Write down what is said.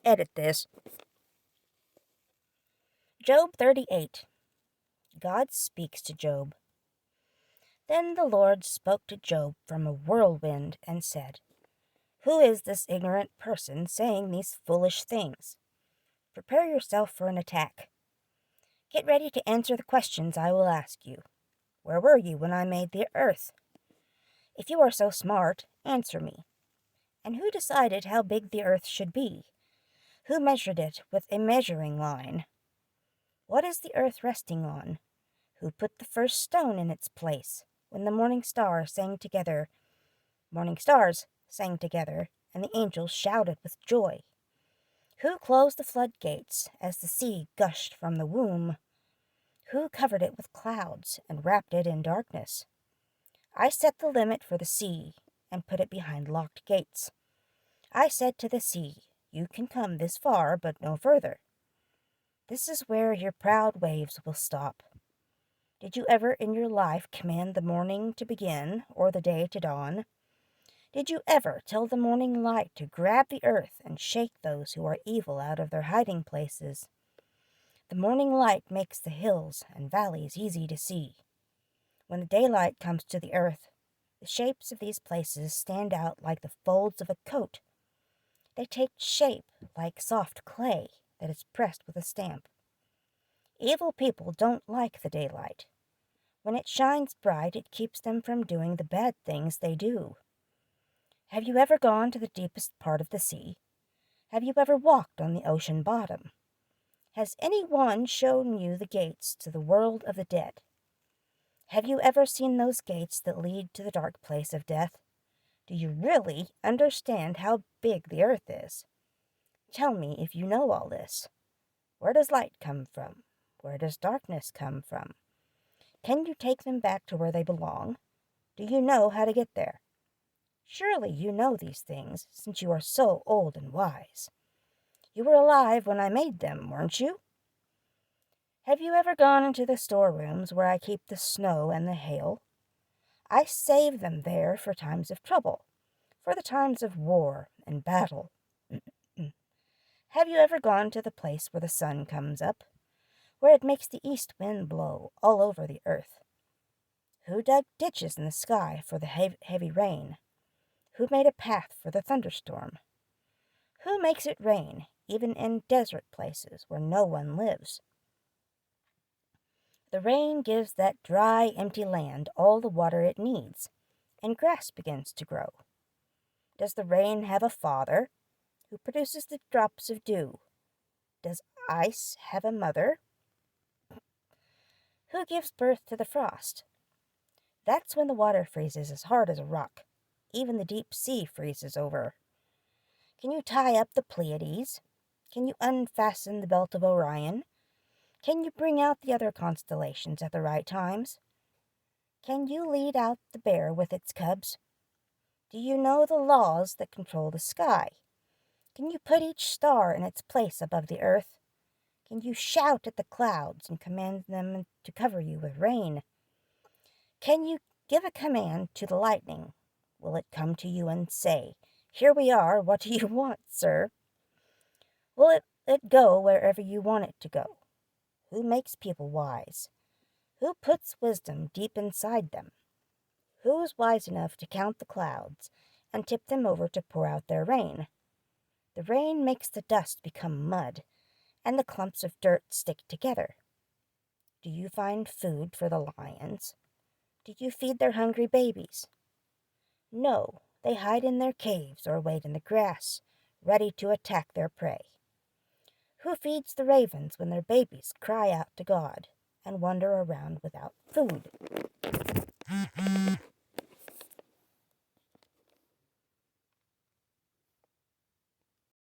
edit this. Job 38. God speaks to Job. Then the Lord spoke to Job from a whirlwind and said, Who is this ignorant person saying these foolish things? Prepare yourself for an attack. Get ready to answer the questions I will ask you. Where were you when I made the earth? If you are so smart, answer me. And who decided how big the earth should be? Who measured it with a measuring line? What is the earth resting on? Who put the first stone in its place when the morning stars sang together, and the angels shouted with joy? Who closed the floodgates as the sea gushed from the womb? Who covered it with clouds and wrapped it in darkness? I set the limit for the sea and put it behind locked gates. I said to the sea, You can come this far, but no further. This is where your proud waves will stop. Did you ever in your life command the morning to begin or the day to dawn? Did you ever tell the morning light to grab the earth and shake those who are evil out of their hiding places? The morning light makes the hills and valleys easy to see. When the daylight comes to the earth, the shapes of these places stand out like the folds of a coat. They take shape like soft clay that is pressed with a stamp. Evil people don't like the daylight. When it shines bright, it keeps them from doing the bad things they do. Have you ever gone to the deepest part of the sea? Have you ever walked on the ocean bottom? Has anyone shown you the gates to the world of the dead? Have you ever seen those gates that lead to the dark place of death? Do you really understand how big the earth is? Tell me if you know all this. Where does light come from? Where does darkness come from? Can you take them back to where they belong? Do you know how to get there? Surely you know these things, since you are so old and wise. You were alive when I made them, weren't you? Have you ever gone into the storerooms where I keep the snow and the hail? I save them there for times of trouble, for the times of war and battle. Have you ever gone to the place where the sun comes up, where it makes the east wind blow all over the earth? Who dug ditches in the sky for the heavy rain? Who made a path for the thunderstorm? Who makes it rain, even in desert places where no one lives? The rain gives that dry, empty land all the water it needs, and grass begins to grow. Does the rain have a father who produces the drops of dew? Does ice have a mother? Who gives birth to the frost? That's when the water freezes as hard as a rock. Even the deep sea freezes over. Can you tie up the Pleiades? Can you unfasten the belt of Orion? Can you bring out the other constellations at the right times? Can you lead out the bear with its cubs? Do you know the laws that control the sky? Can you put each star in its place above the earth? Can you shout at the clouds and command them to cover you with rain? Can you give a command to the lightning? Will it come to you and say, Here we are, what do you want, sir? Will it go wherever you want it to go? Who makes people wise? Who puts wisdom deep inside them? Who is wise enough to count the clouds and tip them over to pour out their rain? The rain makes the dust become mud, and the clumps of dirt stick together. Do you find food for the lions? Do you feed their hungry babies? No, they hide in their caves or wait in the grass, ready to attack their prey. Who feeds the ravens when their babies cry out to God and wander around without food?